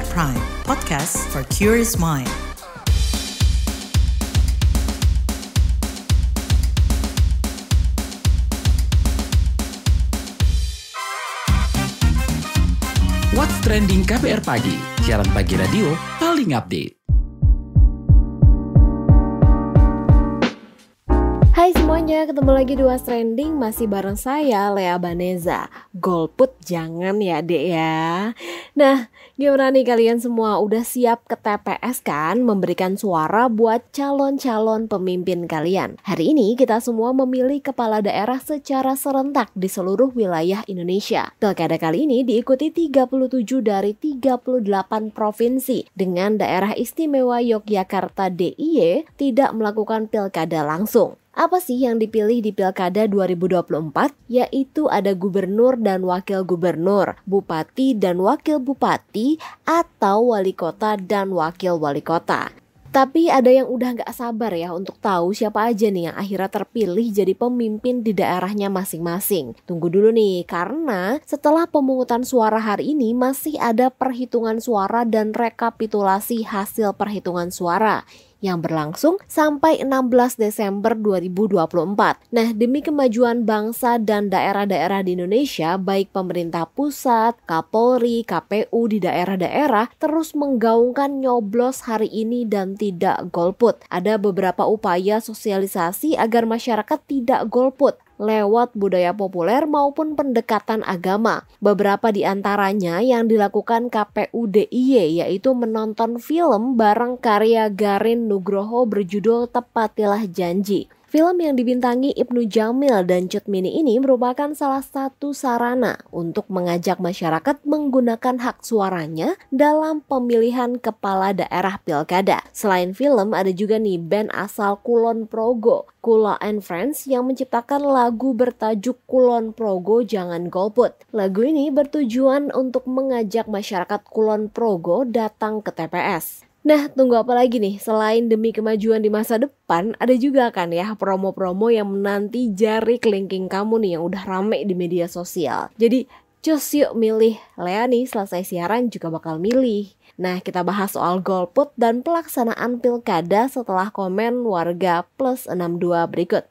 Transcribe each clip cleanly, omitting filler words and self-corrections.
KBR Prime, podcast for curious mind. What's Trending KBR Pagi, siaran pagi radio paling update. Hai semuanya, ketemu lagi di What's Trending, masih bareng saya, Lea Baneza. Golput jangan ya dek ya. Nah, gimana nih kalian semua, udah siap ke TPS kan? Memberikan suara buat calon-calon pemimpin kalian. Hari ini kita semua memilih kepala daerah secara serentak di seluruh wilayah Indonesia. Pilkada kali ini diikuti 37 dari 38 provinsi. Dengan daerah istimewa Yogyakarta DIY tidak melakukan pilkada langsung. Apa sih yang dipilih di Pilkada 2024? Yaitu ada gubernur dan wakil gubernur, bupati dan wakil bupati, atau wali kota dan wakil wali kota. Tapi ada yang udah gak sabar ya untuk tahu siapa aja nih yang akhirnya terpilih jadi pemimpin di daerahnya masing-masing. Tunggu dulu nih, karena setelah pemungutan suara hari ini masih ada perhitungan suara dan rekapitulasi hasil perhitungan suara yang berlangsung sampai 16 Desember 2024. Nah, demi kemajuan bangsa dan daerah-daerah di Indonesia, baik pemerintah pusat, Kapolri, KPU di daerah-daerah terus menggaungkan nyoblos hari ini dan tidak golput. Ada beberapa upaya sosialisasi agar masyarakat tidak golput lewat budaya populer maupun pendekatan agama. Beberapa di antaranya yang dilakukan KPU DIY yaitu menonton film bareng karya Garin Nugroho berjudul Tepatilah Janji. Film yang dibintangi Ibnu Jamil dan Cut Mini ini merupakan salah satu sarana untuk mengajak masyarakat menggunakan hak suaranya dalam pemilihan kepala daerah pilkada. Selain film, ada juga nih band asal Kulon Progo, Kula and Friends, yang menciptakan lagu bertajuk Kulon Progo Jangan Golput. Lagu ini bertujuan untuk mengajak masyarakat Kulon Progo datang ke TPS. Nah, tunggu apa lagi nih? Selain demi kemajuan di masa depan, ada juga kan ya promo-promo yang menanti jari kelingking kamu nih yang udah rame di media sosial. Jadi, cus yuk milih. Lea nih selesai siaran juga bakal milih. Nah, kita bahas soal golput dan pelaksanaan pilkada setelah komen warga plus 62 berikut.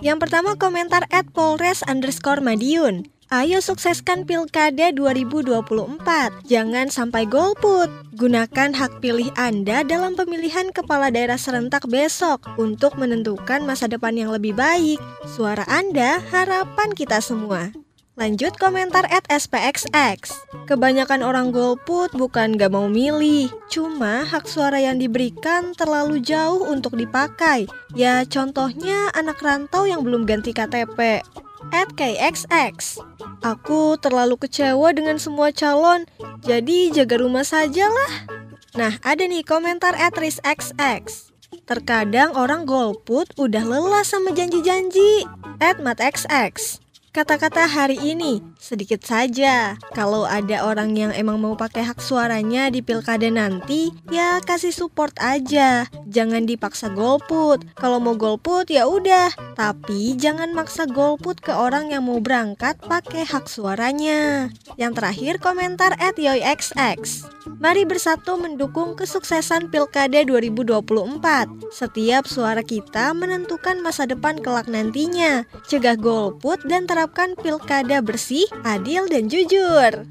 Yang pertama komentar @polres_madiun. Ayo sukseskan Pilkada 2024. Jangan sampai golput. Gunakan hak pilih Anda dalam pemilihan kepala daerah serentak besok untuk menentukan masa depan yang lebih baik. Suara Anda harapan kita semua. Lanjut komentar @spxx. Kebanyakan orang golput bukan gak mau milih, cuma hak suara yang diberikan terlalu jauh untuk dipakai. Ya contohnya anak rantau yang belum ganti KTP. @kxx. Aku terlalu kecewa dengan semua calon, jadi jaga rumah sajalah. Nah, ada nih komentar @risxx. Terkadang orang golput udah lelah sama janji-janji. @matxx. Kata-kata hari ini, sedikit saja. Kalau ada orang yang emang mau pakai hak suaranya di pilkada nanti, ya kasih support aja. Jangan dipaksa golput. Kalau mau golput ya udah, tapi jangan maksa golput ke orang yang mau berangkat pakai hak suaranya. Yang terakhir komentar @yoyxx. Mari bersatu mendukung kesuksesan Pilkada 2024. Setiap suara kita menentukan masa depan kelak nantinya. Cegah golput dan terapkan pilkada bersih, adil, dan jujur.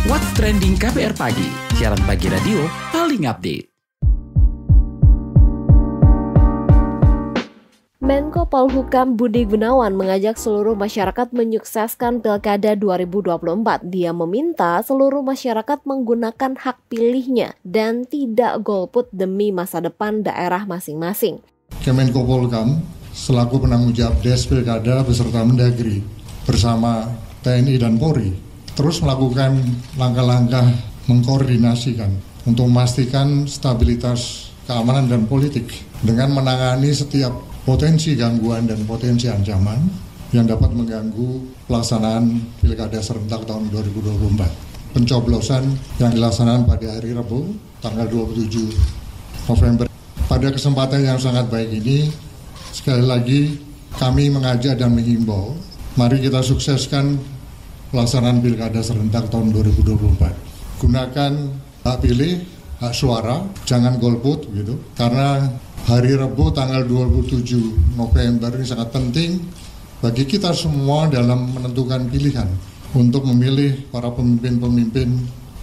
What's Trending KBR Pagi, siaran pagi radio paling update. Menko Polhukam Budi Gunawan mengajak seluruh masyarakat menyukseskan Pilkada 2024. Dia meminta seluruh masyarakat menggunakan hak pilihnya dan tidak golput demi masa depan daerah masing-masing. Kemenko Polhukam selaku penanggung jawab Des Pilkada beserta Mendagri bersama TNI dan Polri terus melakukan langkah-langkah mengkoordinasikan untuk memastikan stabilitas keamanan dan politik dengan menangani setiap potensi gangguan dan potensi ancaman yang dapat mengganggu pelaksanaan Pilkada serentak tahun 2024. pencoblosan yang dilaksanakan pada hari Rabu tanggal 27 November. Pada kesempatan yang sangat baik ini, sekali lagi kami mengajak dan menghimbau, mari kita sukseskan pelaksanaan Pilkada serentak tahun 2024. Gunakan hak pilih, hak suara, jangan golput gitu. Karena hari Rabu tanggal 27 November ini sangat penting bagi kita semua dalam menentukan pilihan untuk memilih para pemimpin-pemimpin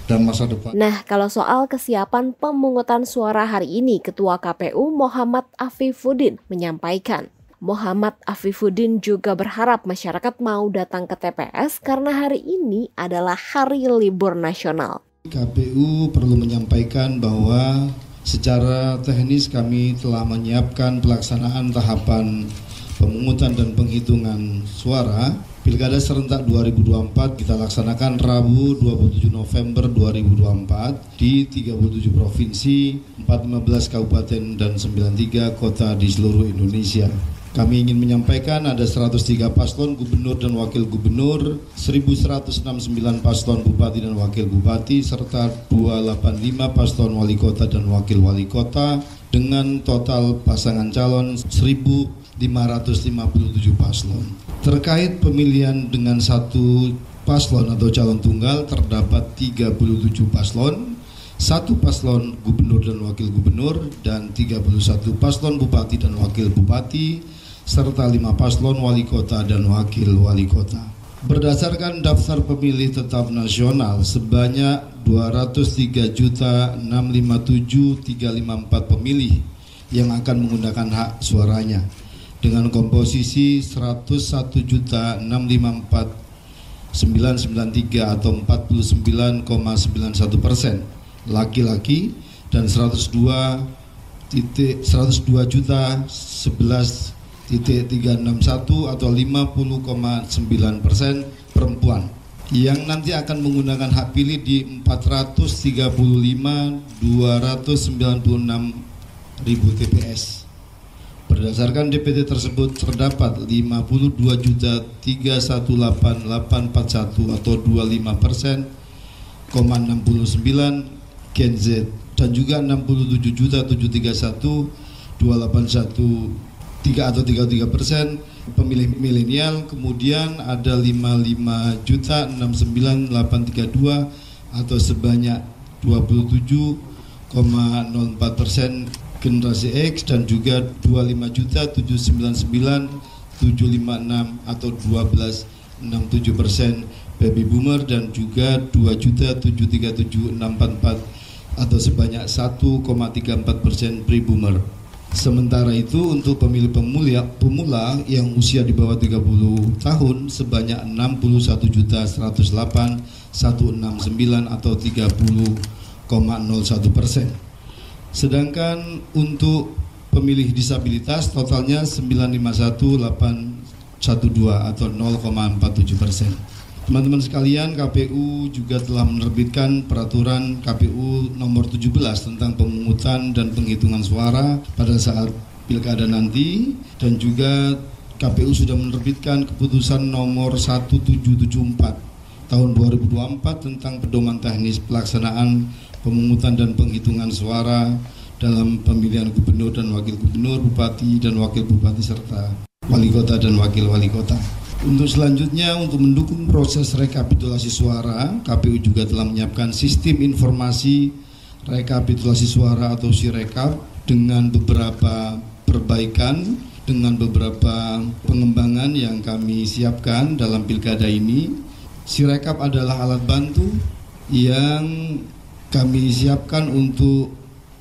dan masa depan. Nah, kalau soal kesiapan pemungutan suara hari ini, Ketua KPU Muhammad Afifuddin menyampaikan. Muhammad Afifuddin juga berharap masyarakat mau datang ke TPS karena hari ini adalah hari libur nasional. KPU perlu menyampaikan bahwa secara teknis kami telah menyiapkan pelaksanaan tahapan pemungutan dan penghitungan suara Pilkada serentak 2024 kita laksanakan Rabu 27 November 2024 di 37 provinsi, 415 kabupaten dan 93 kota di seluruh Indonesia. Kami ingin menyampaikan ada 103 paslon gubernur dan wakil gubernur, 1169 paslon bupati dan wakil bupati, serta 285 paslon wali kota dan wakil wali kota dengan total pasangan calon 1.557 paslon. Terkait pemilihan dengan satu paslon atau calon tunggal terdapat 37 paslon, 1 paslon gubernur dan wakil gubernur dan 31 paslon bupati dan wakil bupati serta 5 paslon wali kota dan wakil wali kota. Berdasarkan daftar pemilih tetap nasional sebanyak 203.657.354 pemilih yang akan menggunakan hak suaranya dengan komposisi 101.654.993 atau 49,91% laki-laki dan 102.11.361 atau 50,9% perempuan yang nanti akan menggunakan hak pilih di 435.296.000 TPS. Berdasarkan DPT tersebut terdapat 52.318.841 atau 25,69% Gen Z dan juga 67.731.281 atau 33% pemilih milenial. Kemudian ada 55.069.832 atau sebanyak 27,04% generasi X dan juga 25.799.756 atau 12,67% baby boomer dan juga 2.737.644 atau sebanyak 1,34% pre-boomer. Sementara itu untuk pemilih pemula yang usia di bawah 30 tahun sebanyak 61.108.169 atau 30,01%. Sedangkan untuk pemilih disabilitas totalnya 951.812 atau 0,47%. Teman-teman sekalian, KPU juga telah menerbitkan peraturan KPU nomor 17 tentang pemungutan dan penghitungan suara pada saat pilkada nanti, dan juga KPU sudah menerbitkan keputusan nomor 1774 tahun 2024 tentang pedoman teknis pelaksanaan pemungutan dan penghitungan suara dalam pemilihan gubernur dan wakil gubernur, bupati dan wakil bupati serta wali kota dan wakil wali kota. Untuk selanjutnya, untuk mendukung proses rekapitulasi suara, KPU juga telah menyiapkan sistem informasi rekapitulasi suara atau Sirekap dengan beberapa perbaikan, dengan beberapa pengembangan yang kami siapkan dalam pilkada ini. Sirekap adalah alat bantu yang kami siapkan untuk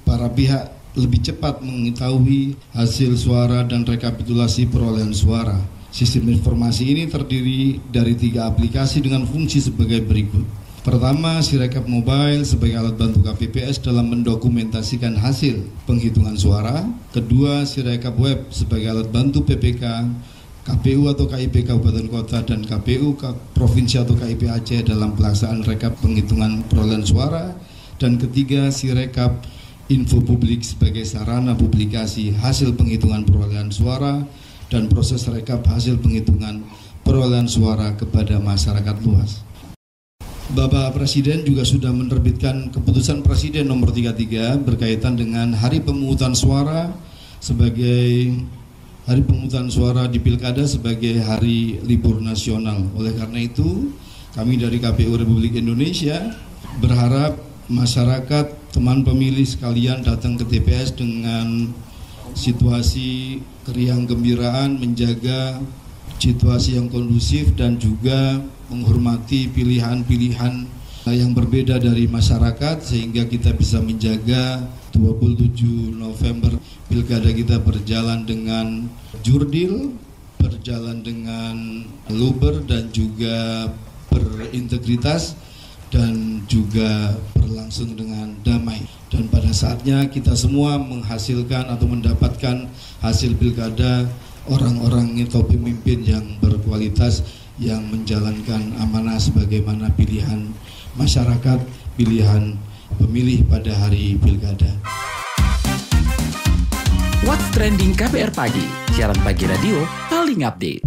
para pihak lebih cepat mengetahui hasil suara dan rekapitulasi perolehan suara. Sistem informasi ini terdiri dari 3 aplikasi dengan fungsi sebagai berikut. Pertama, Sirekap Mobile sebagai alat bantu KPPS dalam mendokumentasikan hasil penghitungan suara. Kedua, Sirekap Web sebagai alat bantu PPK, KPU atau KIP Kabupaten Kota dan KPU Provinsi atau KIP Aceh dalam pelaksanaan rekap penghitungan perolehan suara. Dan ketiga, Sirekap Info Publik sebagai sarana publikasi hasil penghitungan perolehan suara dan proses rekap hasil penghitungan perolehan suara kepada masyarakat luas. Bapak Presiden juga sudah menerbitkan keputusan Presiden nomor 33 berkaitan dengan hari pemungutan suara di Pilkada sebagai hari libur nasional. Oleh karena itu, kami dari KPU Republik Indonesia berharap masyarakat, teman pemilih sekalian datang ke TPS dengan situasi keriang gembiraan, menjaga situasi yang kondusif dan juga menghormati pilihan-pilihan yang berbeda dari masyarakat sehingga kita bisa menjaga 27 November Pilkada kita berjalan dengan jurdil, berjalan dengan luber dan juga berintegritas dan juga berlangsung dengan damai. Dan pada saatnya kita semua menghasilkan atau mendapatkan hasil pilkada orang-orang atau pemimpin yang berkualitas yang menjalankan amanah sebagaimana pilihan masyarakat, pilihan pemilih pada hari pilkada. What's Trending KPR Pagi, siaran pagi radio paling update.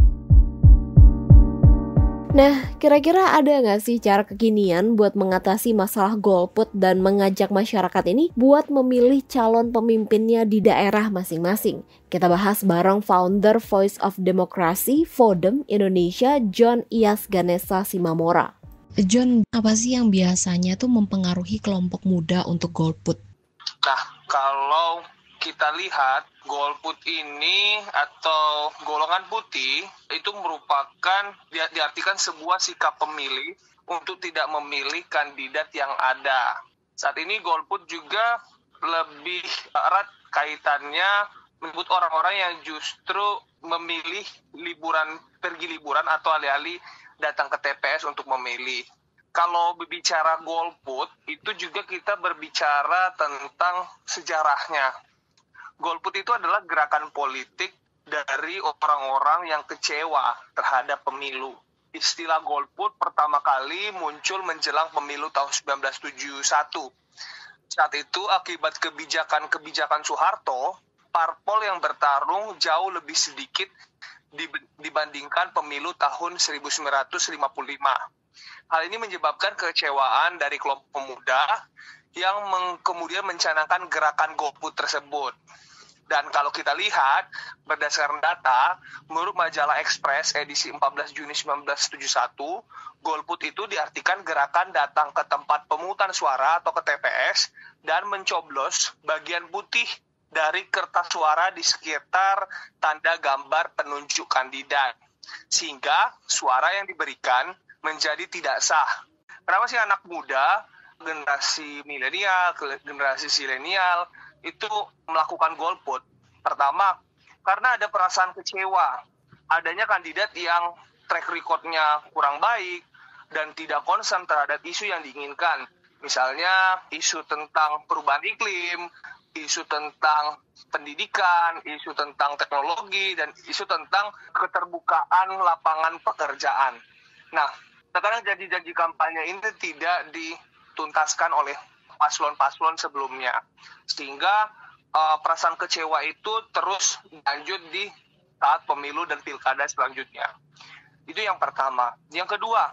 Nah, kira-kira ada nggak sih cara kekinian buat mengatasi masalah golput dan mengajak masyarakat ini buat memilih calon pemimpinnya di daerah masing-masing? Kita bahas bareng founder Voice of Democracy Vodem Indonesia, John Iyas Ganesha Simamora. John, apa sih yang biasanya tuh mempengaruhi kelompok muda untuk golput? Nah, kalau kita lihat golput ini atau golongan putih itu merupakan diartikan sebuah sikap pemilih untuk tidak memilih kandidat yang ada. Saat ini golput juga lebih erat kaitannya menyebut orang-orang yang justru memilih pergi liburan atau alih-alih datang ke TPS untuk memilih. Kalau berbicara golput itu juga kita berbicara tentang sejarahnya. Golput itu adalah gerakan politik dari orang-orang yang kecewa terhadap pemilu. Istilah golput pertama kali muncul menjelang pemilu tahun 1971. Saat itu akibat kebijakan Soeharto, parpol yang bertarung jauh lebih sedikit dibandingkan pemilu tahun 1955. Hal ini menyebabkan kekecewaan dari kelompok pemuda yang kemudian mencanangkan gerakan golput tersebut. Dan kalau kita lihat, berdasarkan data, menurut majalah Express edisi 14 Juni 1971, golput itu diartikan gerakan datang ke tempat pemungutan suara atau ke TPS dan mencoblos bagian putih dari kertas suara di sekitar tanda gambar penunjuk kandidat. Sehingga suara yang diberikan menjadi tidak sah. Kenapa sih anak muda, generasi milenial, generasi silenial, itu melakukan golput? Pertama, karena ada perasaan kecewa, adanya kandidat yang track record-nya kurang baik dan tidak concern terhadap isu yang diinginkan. Misalnya isu tentang perubahan iklim, isu tentang pendidikan, isu tentang teknologi, dan isu tentang keterbukaan lapangan pekerjaan. Nah, terkadang janji-janji kampanye ini tidak dituntaskan oleh paslon-paslon sebelumnya, sehingga perasaan kecewa itu terus lanjut di saat pemilu dan pilkada selanjutnya. Itu yang pertama. Yang kedua,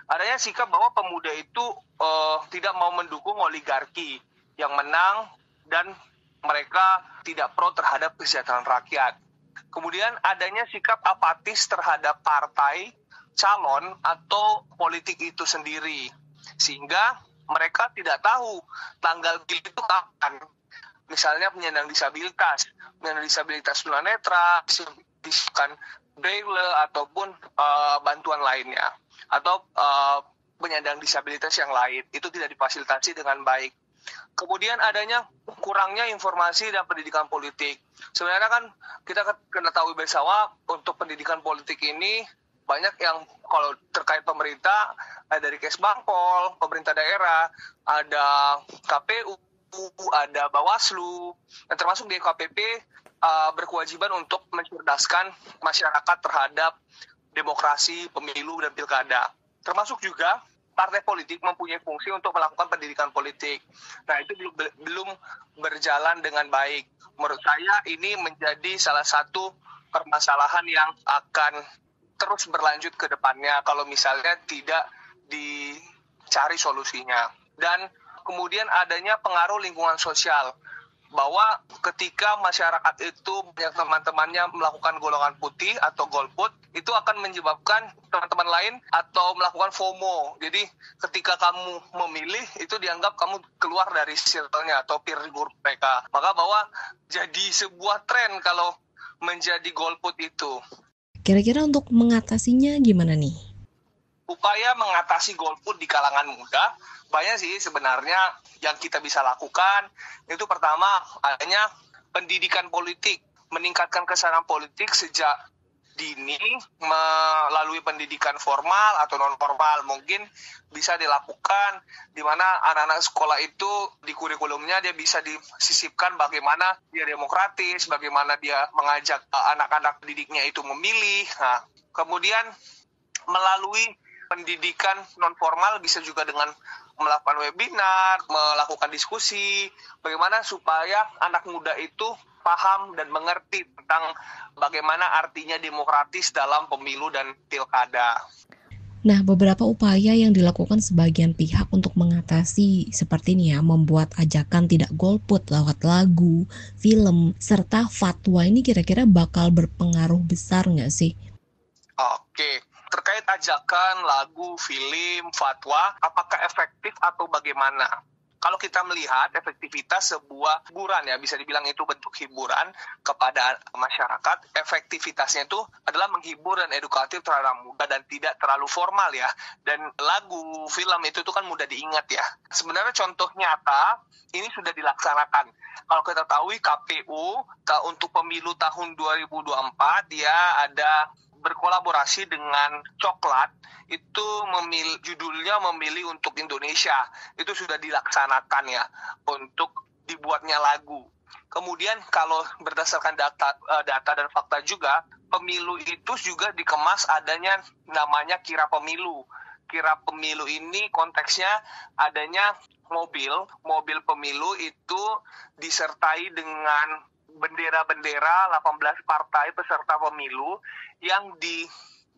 adanya sikap bahwa pemuda itu tidak mau mendukung oligarki yang menang dan mereka tidak pro terhadap kesejahteraan rakyat. Kemudian adanya sikap apatis terhadap partai, calon, atau politik itu sendiri, sehingga mereka tidak tahu tanggal pilih itu kapan. Misalnya penyandang disabilitas tunanetra, disebutkan braille ataupun bantuan lainnya, atau penyandang disabilitas yang lain, itu tidak difasilitasi dengan baik. Kemudian adanya kurangnya informasi dan pendidikan politik. Sebenarnya kan kita ketahui bersama untuk pendidikan politik ini banyak yang kalau terkait pemerintah, dari Kesbangpol, pemerintah daerah, ada KPU, ada Bawaslu, dan termasuk di KPP berkewajiban untuk mencerdaskan masyarakat terhadap demokrasi, pemilu, dan pilkada. Termasuk juga partai politik mempunyai fungsi untuk melakukan pendidikan politik. Nah, itu belum berjalan dengan baik. Menurut saya ini menjadi salah satu permasalahan yang akan terus berlanjut ke depannya kalau misalnya tidak cari solusinya. Dan kemudian adanya pengaruh lingkungan sosial, bahwa ketika masyarakat itu banyak teman-temannya melakukan golongan putih atau golput, itu akan menyebabkan teman-teman lain atau melakukan FOMO. Jadi ketika kamu memilih, itu dianggap kamu keluar dari circle-nya atau peer group mereka. Maka bahwa jadi sebuah tren kalau menjadi golput itu. Kira-kira untuk mengatasinya gimana nih? Upaya mengatasi golput di kalangan muda banyak sih sebenarnya yang kita bisa lakukan. Itu pertama, adanya pendidikan politik, meningkatkan kesadaran politik sejak dini melalui pendidikan formal atau non formal. Mungkin bisa dilakukan di mana anak-anak sekolah itu di kurikulumnya dia bisa disisipkan bagaimana dia demokratis, bagaimana dia mengajak anak-anak didiknya itu memilih. Nah, kemudian melalui pendidikan non formal bisa juga dengan melakukan webinar, melakukan diskusi, bagaimana supaya anak muda itu paham dan mengerti tentang bagaimana artinya demokratis dalam pemilu dan pilkada. Nah, beberapa upaya yang dilakukan sebagian pihak untuk mengatasi seperti ini ya, membuat ajakan tidak golput lewat lagu, film, serta fatwa ini kira-kira bakal berpengaruh besar nggak sih? Oke. Terkait ajakan, lagu, film, fatwa, apakah efektif atau bagaimana? Kalau kita melihat efektivitas sebuah hiburan ya, bisa dibilang itu bentuk hiburan kepada masyarakat, efektivitasnya itu adalah menghibur dan edukatif terhadap muda dan tidak terlalu formal ya. Dan lagu, film itu tuh kan mudah diingat ya. Sebenarnya contoh nyata, ini sudah dilaksanakan. Kalau kita tahu KPU untuk pemilu tahun 2024 dia ada berkolaborasi dengan Coklat, itu judulnya Memilih untuk Indonesia. Itu sudah dilaksanakan ya, untuk dibuatnya lagu. Kemudian kalau berdasarkan data dan fakta juga, pemilu itu juga dikemas adanya namanya kira pemilu. Kira pemilu ini konteksnya adanya mobil pemilu itu disertai dengan bendera-bendera 18 partai peserta pemilu yang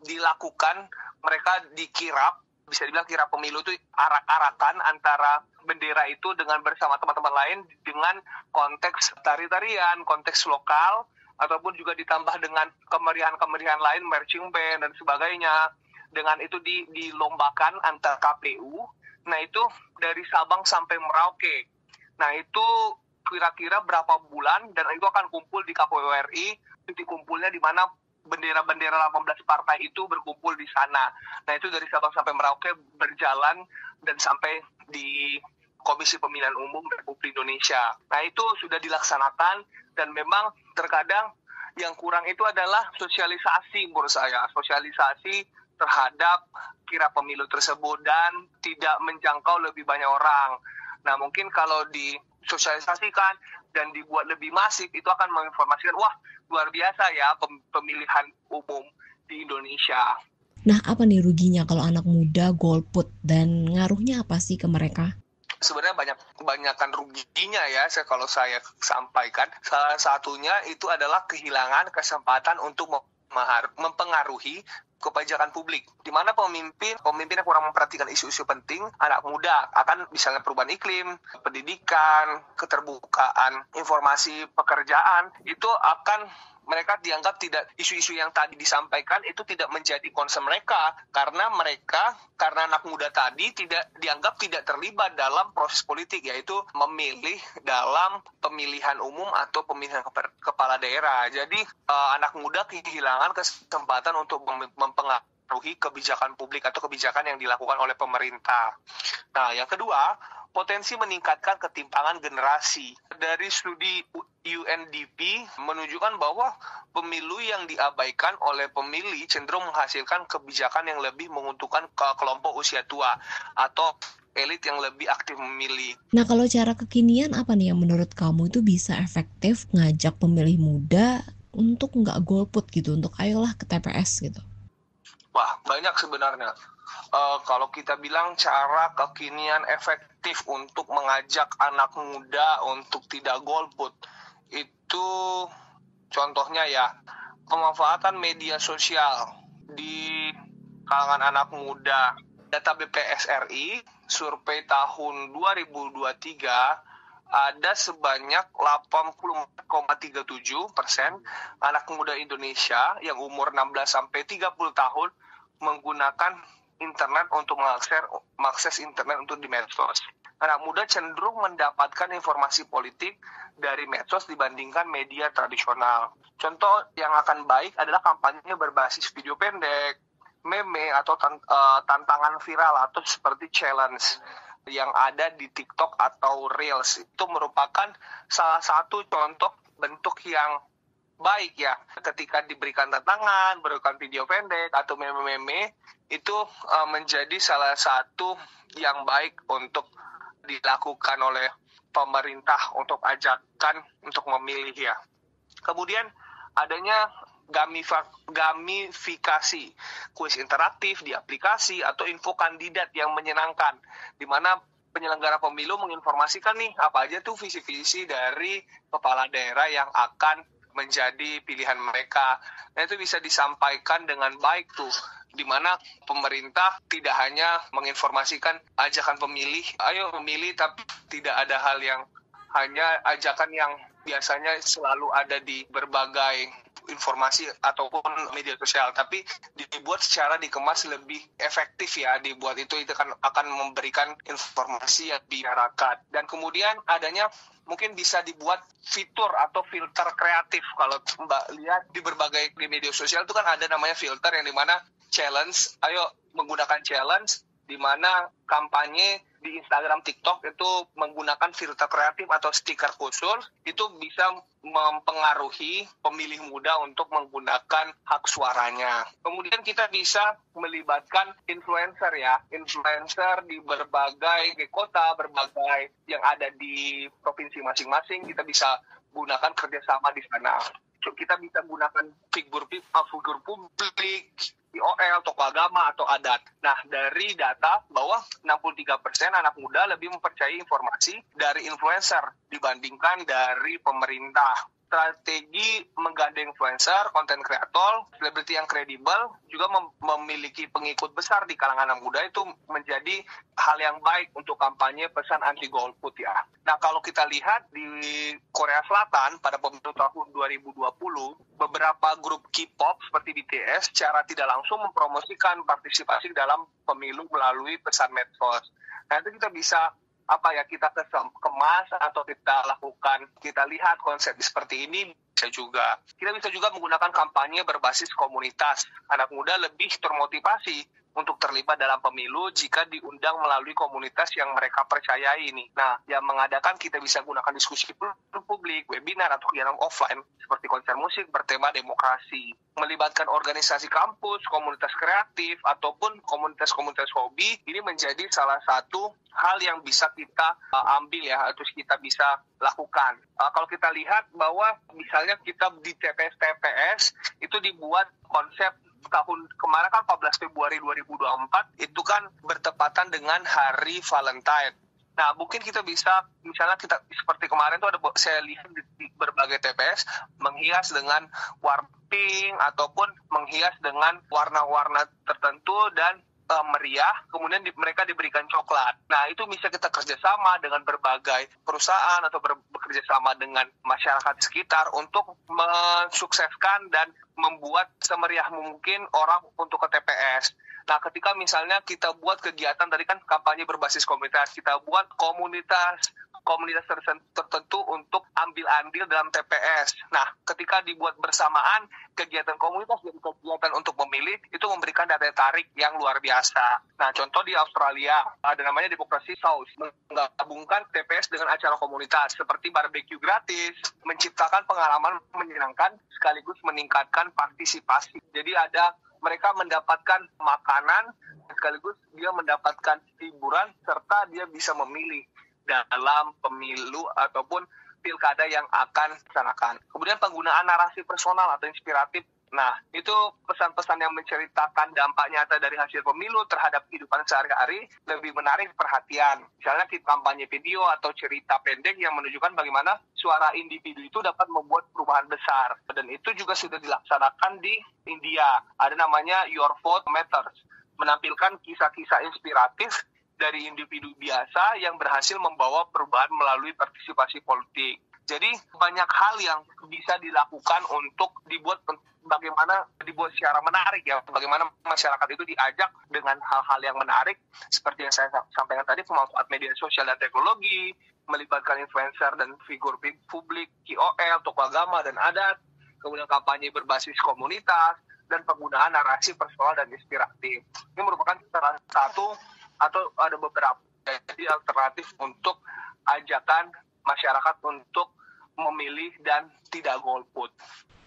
dilakukan, mereka dikirap, bisa dibilang kirap pemilu itu arak-arakan antara bendera itu dengan bersama teman-teman lain dengan konteks tari-tarian, konteks lokal, ataupun juga ditambah dengan kemeriahan-kemeriahan lain, marching band dan sebagainya. Dengan itu dilombakan antar KPU. Nah itu dari Sabang sampai Merauke. Nah itu kira-kira berapa bulan dan itu akan kumpul di KPU RI, titik kumpulnya di mana bendera-bendera 18 partai itu berkumpul di sana. Nah itu dari Sabang sampai Merauke berjalan dan sampai di Komisi Pemilihan Umum Republik Indonesia. Nah itu sudah dilaksanakan dan memang terkadang yang kurang itu adalah sosialisasi menurut saya. Sosialisasi terhadap kira pemilu tersebut dan tidak menjangkau lebih banyak orang. Nah mungkin kalau disosialisasikan dan dibuat lebih masif, itu akan menginformasikan, wah luar biasa ya pemilihan umum di Indonesia. Nah apa nih ruginya kalau anak muda golput dan ngaruhnya apa sih ke mereka? Sebenarnya kebanyakan ruginya ya kalau saya sampaikan. Salah satunya itu adalah kehilangan kesempatan untuk mempengaruhi kebijakan publik, di mana pemimpin yang kurang memperhatikan isu-isu penting anak muda akan misalnya perubahan iklim, pendidikan, keterbukaan informasi pekerjaan, itu akan mereka dianggap isu-isu yang tadi disampaikan itu tidak menjadi concern mereka karena anak muda tadi dianggap tidak terlibat dalam proses politik, yaitu memilih dalam pemilihan umum atau pemilihan kepala daerah. Jadi anak muda kehilangan kesempatan untuk mempengaruhi kebijakan publik atau kebijakan yang dilakukan oleh pemerintah. Nah, yang kedua, potensi meningkatkan ketimpangan generasi. Dari studi UNDP menunjukkan bahwa pemilu yang diabaikan oleh pemilih cenderung menghasilkan kebijakan yang lebih menguntungkan ke kelompok usia tua atau elit yang lebih aktif memilih. Nah, kalau cara kekinian apa nih yang menurut kamu itu bisa efektif ngajak pemilih muda untuk nggak golput gitu, untuk ayolah ke TPS gitu? Wah, banyak sebenarnya. Kalau kita bilang cara kekinian efektif untuk mengajak anak muda untuk tidak golput, itu contohnya ya, pemanfaatan media sosial di kalangan anak muda. data BPS RI, survei tahun 2023, ada sebanyak 84,37% anak muda Indonesia yang umur 16-30 tahun menggunakan internet untuk mengakses internet untuk di medsos. Anak muda cenderung mendapatkan informasi politik dari medsos dibandingkan media tradisional. Contoh yang akan baik adalah kampanye berbasis video pendek, meme atau tantangan viral atau seperti challenge yang ada di TikTok atau Reels. Itu merupakan salah satu contoh bentuk yang baik ya. Ketika diberikan tantangan, berikan video pendek atau meme-meme, itu menjadi salah satu yang baik untuk dilakukan oleh pemerintah untuk ajakan untuk memilih ya. Kemudian adanya gamifikasi, kuis interaktif di aplikasi atau info kandidat yang menyenangkan, di mana penyelenggara pemilu menginformasikan nih apa aja tuh visi-visi dari kepala daerah yang akan menjadi pilihan mereka. Nah itu bisa disampaikan dengan baik tuh, di mana pemerintah tidak hanya menginformasikan ajakan pemilih, ayo memilih, tapi tidak ada hal yang hanya ajakan yang biasanya selalu ada di berbagai informasi ataupun media sosial, tapi dibuat secara dikemas lebih efektif ya. Dibuat itu akan memberikan informasi yang diarahkan. Dan kemudian adanya mungkin bisa dibuat fitur atau filter kreatif. Kalau Mbak lihat di berbagai di media sosial itu kan ada namanya filter yang dimana challenge, ayo menggunakan challenge, di mana kampanye di Instagram, TikTok itu menggunakan filter kreatif atau stiker khusus, itu bisa mempengaruhi pemilih muda untuk menggunakan hak suaranya. Kemudian kita bisa melibatkan influencer ya, influencer di berbagai kota, berbagai yang ada di provinsi masing-masing, kita bisa gunakan kerjasama di sana. Kita bisa gunakan figur publik, IOL, tokoh agama, atau adat. Nah, dari data bahwa 63% anak muda lebih mempercayai informasi dari influencer dibandingkan dari pemerintah. Strategi menggandeng influencer, konten kreator, selebriti yang kredibel, juga memiliki pengikut besar di kalangan anak muda, itu menjadi hal yang baik untuk kampanye pesan anti golput ya. Nah, kalau kita lihat di Korea Selatan pada pemilu tahun 2020, beberapa grup K-pop seperti BTS secara tidak langsung mempromosikan partisipasi dalam pemilu melalui pesan medsos. Nah, itu kita bisa kita kemas atau kita lihat konsep seperti ini bisa juga. Kita bisa juga menggunakan kampanye berbasis komunitas. Anak muda lebih termotivasi untuk terlibat dalam pemilu jika diundang melalui komunitas yang mereka percayai ini. Nah, yang mengadakan kita bisa gunakan diskusi publik, webinar atau kegiatan offline seperti konser musik bertema demokrasi. Melibatkan organisasi kampus, komunitas kreatif ataupun komunitas-komunitas hobi, ini menjadi salah satu hal yang bisa kita ambil ya, atau kita bisa lakukan. Kalau kita lihat bahwa misalnya kita di TPS itu dibuat konsep tahun kemarin kan 14 Februari 2024 itu kan bertepatan dengan Hari Valentine. Nah, mungkin kita bisa, misalnya kita seperti kemarin tuh saya lihat di berbagai TPS menghias dengan warna pink ataupun menghias dengan warna-warna tertentu dan meriah, kemudian mereka diberikan coklat. Nah, itu bisa kita kerjasama dengan berbagai perusahaan atau bekerja sama dengan masyarakat sekitar untuk mensukseskan dan membuat semeriah mungkin orang untuk ke TPS. Nah, ketika misalnya kita buat kegiatan, tadi kan kampanye berbasis komunitas, kita buat komunitas tertentu untuk ambil andil dalam TPS. Nah, ketika dibuat bersamaan kegiatan komunitas dan kegiatan untuk memilih, itu memberikan daya tarik yang luar biasa. Nah, contoh di Australia, ada namanya Demokrasi House, menggabungkan TPS dengan acara komunitas, seperti barbecue gratis, menciptakan pengalaman menyenangkan, sekaligus meningkatkan partisipasi. Jadi mereka mendapatkan makanan, sekaligus dia mendapatkan hiburan, serta dia bisa memilih dalam pemilu ataupun pilkada yang akan dilaksanakan. Kemudian penggunaan narasi personal atau inspiratif. Nah, itu pesan-pesan yang menceritakan dampak nyata dari hasil pemilu terhadap kehidupan sehari-hari lebih menarik perhatian. Misalnya kampanye video atau cerita pendek yang menunjukkan bagaimana suara individu itu dapat membuat perubahan besar. Dan itu juga sudah dilaksanakan di India. Ada namanya Your Vote Matters. menampilkan kisah-kisah inspiratif dari individu biasa yang berhasil membawa perubahan melalui partisipasi politik. Jadi banyak hal yang bisa dilakukan untuk dibuat secara menarik ya, bagaimana masyarakat itu diajak dengan hal-hal yang menarik seperti yang saya sampaikan tadi, pemanfaat media sosial dan teknologi, melibatkan influencer dan figur publik, KOL, tokoh agama dan adat, kemudian kampanye berbasis komunitas, dan penggunaan narasi personal dan inspiratif. Ini merupakan salah satu atau ada beberapa jadi alternatif untuk ajakan masyarakat untuk memilih dan tidak golput.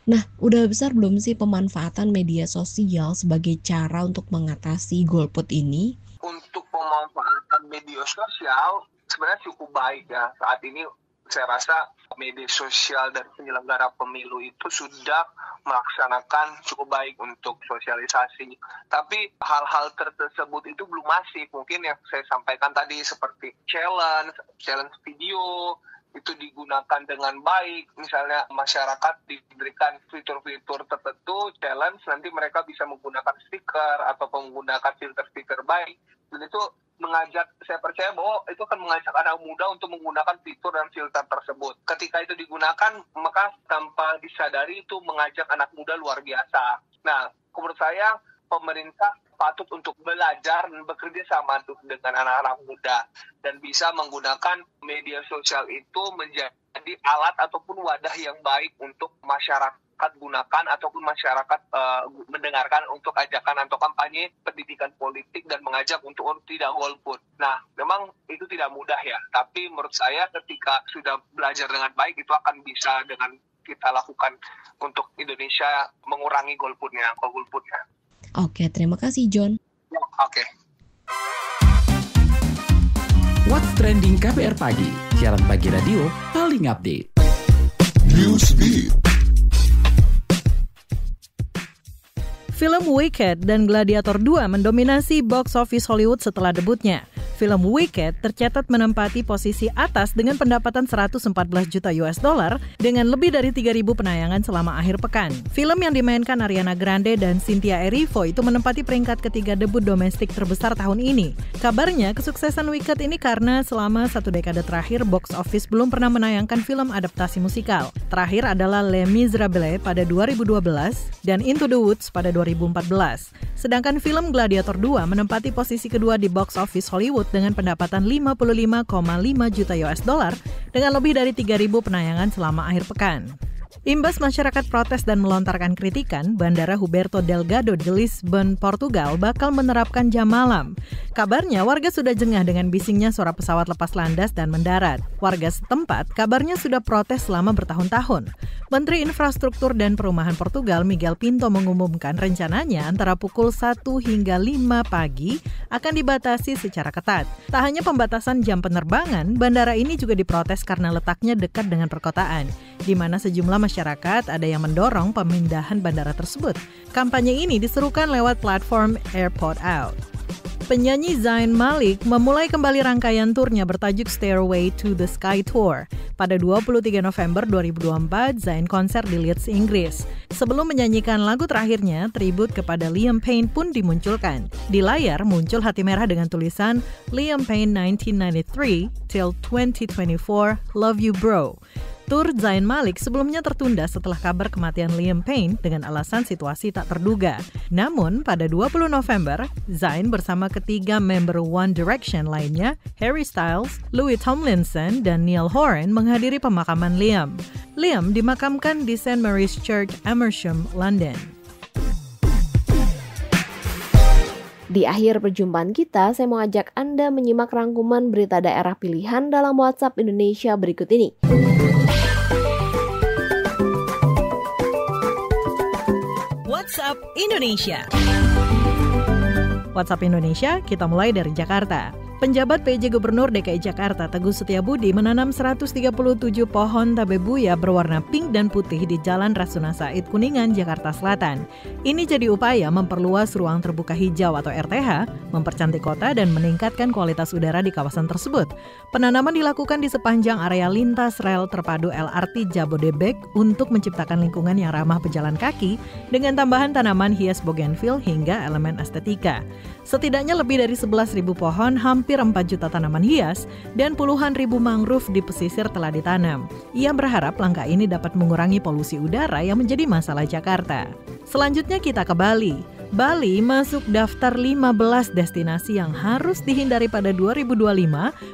Nah, udah besar belum sih pemanfaatan media sosial sebagai cara untuk mengatasi golput ini? Untuk pemanfaatan media sosial sebenarnya cukup baik ya. Saat ini saya rasa media sosial dan penyelenggara pemilu itu sudah melaksanakan cukup baik untuk sosialisasi. Tapi hal-hal tersebut itu belum masif. Mungkin yang saya sampaikan tadi seperti challenge video, itu digunakan dengan baik. Misalnya masyarakat diberikan fitur-fitur tertentu, challenge, nanti mereka bisa menggunakan stiker atau menggunakan filter stiker baik. Dan itu saya percaya bahwa itu akan mengajak anak muda untuk menggunakan fitur dan filter tersebut. Ketika itu digunakan, maka tanpa disadari itu mengajak anak muda luar biasa. Nah, menurut saya pemerintah patut untuk belajar dan bekerja sama dengan anak-anak muda dan bisa menggunakan media sosial itu menjadi alat ataupun wadah yang baik untuk masyarakat gunakan ataupun masyarakat mendengarkan untuk ajakan atau kampanye pendidikan politik dan mengajak untuk tidak golput. Nah, memang itu tidak mudah ya, tapi menurut saya ketika sudah belajar dengan baik itu akan bisa dengan kita lakukan untuk Indonesia mengurangi golputnya. Oke, terima kasih John. Oke. What's Trending KBR Pagi, siaran pagi radio paling update. Newsbeat. Film Wicked dan Gladiator 2 mendominasi box office Hollywood setelah debutnya. Film Wicked tercatat menempati posisi atas dengan pendapatan 114 juta US dollar dengan lebih dari 3.000 penayangan selama akhir pekan. Film yang dimainkan Ariana Grande dan Cynthia Erivo itu menempati peringkat ketiga debut domestik terbesar tahun ini. Kabarnya kesuksesan Wicked ini karena selama 1 dekade terakhir box office belum pernah menayangkan film adaptasi musikal. Terakhir adalah Les Miserables pada 2012 dan Into the Woods pada 2014. Sedangkan film Gladiator 2 menempati posisi kedua di box office Hollywood dengan pendapatan 55,5 juta US dollar dengan lebih dari 3.000 penayangan selama akhir pekan. Imbas masyarakat protes dan melontarkan kritikan, Bandara Huberto Delgado di Lisbon, Portugal bakal menerapkan jam malam. Kabarnya warga sudah jengah dengan bisingnya suara pesawat lepas landas dan mendarat. Warga setempat kabarnya sudah protes selama bertahun-tahun. Menteri Infrastruktur dan Perumahan Portugal Miguel Pinto mengumumkan rencananya antara pukul 1 hingga 5 pagi akan dibatasi secara ketat. Tak hanya pembatasan jam penerbangan, bandara ini juga diprotes karena letaknya dekat dengan perkotaan, di mana sejumlah masyarakat ada yang mendorong pemindahan bandara tersebut. Kampanye ini diserukan lewat platform Airport Out. Penyanyi Zayn Malik memulai kembali rangkaian turnya bertajuk Stairway to the Sky Tour. Pada 23 November 2024, Zayn konser di Leeds, Inggris. Sebelum menyanyikan lagu terakhirnya, tribut kepada Liam Payne pun dimunculkan. Di layar muncul hati merah dengan tulisan Liam Payne 1993 till 2024, Love You Bro. Tur Zayn Malik sebelumnya tertunda setelah kabar kematian Liam Payne dengan alasan situasi tak terduga. Namun, pada 20 November, Zayn bersama ketiga member One Direction lainnya, Harry Styles, Louis Tomlinson, dan Niall Horan menghadiri pemakaman Liam. Liam dimakamkan di St. Mary's Church, Amersham, London. Di akhir perjumpaan kita, saya mau ajak Anda menyimak rangkuman berita daerah pilihan dalam WhatsApp Indonesia berikut ini. WhatsApp Indonesia. WhatsApp Indonesia, kita mulai dari Jakarta. Penjabat PJ Gubernur DKI Jakarta Teguh Setiabudi menanam 137 pohon tabebuya berwarna pink dan putih di Jalan Rasuna Said Kuningan, Jakarta Selatan. Ini jadi upaya memperluas ruang terbuka hijau atau RTH, mempercantik kota dan meningkatkan kualitas udara di kawasan tersebut. Penanaman dilakukan di sepanjang area lintas rel terpadu LRT Jabodebek untuk menciptakan lingkungan yang ramah pejalan kaki dengan tambahan tanaman hias bougainville hingga elemen estetika. Setidaknya lebih dari 11.000 pohon, hampir 4 juta tanaman hias, dan puluhan ribu mangrove di pesisir telah ditanam. Ia berharap langkah ini dapat mengurangi polusi udara yang menjadi masalah Jakarta. Selanjutnya kita ke Bali. Bali masuk daftar 15 destinasi yang harus dihindari pada 2025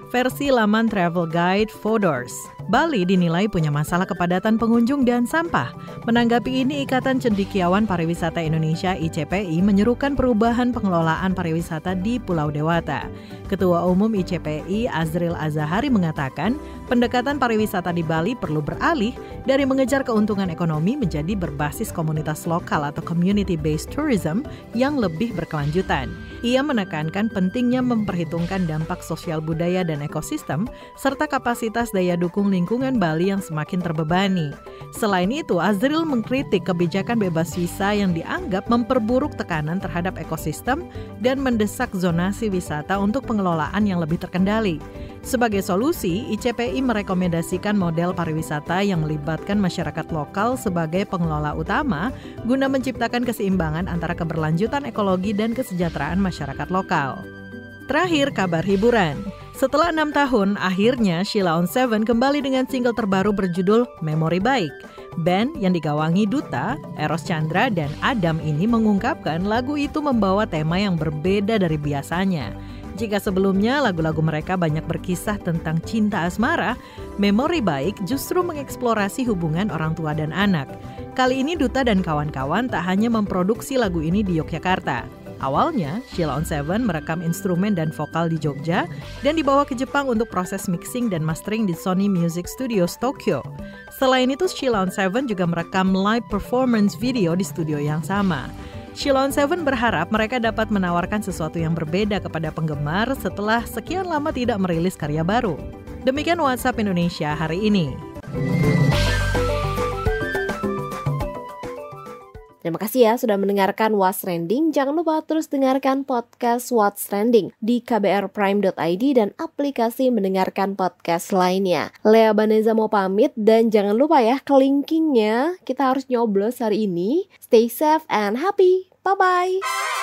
versi laman Travel Guide Fodors. Bali dinilai punya masalah kepadatan pengunjung dan sampah. Menanggapi ini, Ikatan Cendekiawan Pariwisata Indonesia ICPI menyerukan perubahan pengelolaan pariwisata di Pulau Dewata. Ketua Umum ICPI Azril Azahari mengatakan, pendekatan pariwisata di Bali perlu beralih dari mengejar keuntungan ekonomi menjadi berbasis komunitas lokal atau community-based tourism yang lebih berkelanjutan. Ia menekankan pentingnya memperhitungkan dampak sosial budaya dan ekosistem, serta kapasitas daya dukung lingkungan Bali yang semakin terbebani. Selain itu, Azril mengkritik kebijakan bebas visa yang dianggap memperburuk tekanan terhadap ekosistem dan mendesak zonasi wisata untuk pengelolaan yang lebih terkendali. Sebagai solusi, ICPI merekomendasikan model pariwisata yang melibatkan masyarakat lokal sebagai pengelola utama guna menciptakan keseimbangan antara keberlanjutan ekologi dan kesejahteraan masyarakat lokal. Terakhir, kabar hiburan. Setelah 6 tahun, akhirnya Sheila on 7 kembali dengan single terbaru berjudul Memori Baik. Band yang digawangi Duta, Eros Chandra, dan Adam ini mengungkapkan lagu itu membawa tema yang berbeda dari biasanya. Jika sebelumnya lagu-lagu mereka banyak berkisah tentang cinta asmara, Memori Baik justru mengeksplorasi hubungan orang tua dan anak. Kali ini Duta dan kawan-kawan tak hanya memproduksi lagu ini di Yogyakarta. Awalnya, Sheila on 7 merekam instrumen dan vokal di Jogja dan dibawa ke Jepang untuk proses mixing dan mastering di Sony Music Studios Tokyo. Selain itu, Sheila on 7 juga merekam live performance video di studio yang sama. Sheila on 7 berharap mereka dapat menawarkan sesuatu yang berbeda kepada penggemar setelah sekian lama tidak merilis karya baru. Demikian WhatsApp Indonesia hari ini. Terima kasih ya sudah mendengarkan What's Trending. Jangan lupa terus dengarkan podcast What's Trending di kbrprime.id dan aplikasi mendengarkan podcast lainnya. Lea Baneza mau pamit dan jangan lupa ya kelingkingnya kita harus nyoblos hari ini. Stay safe and happy. Bye-bye.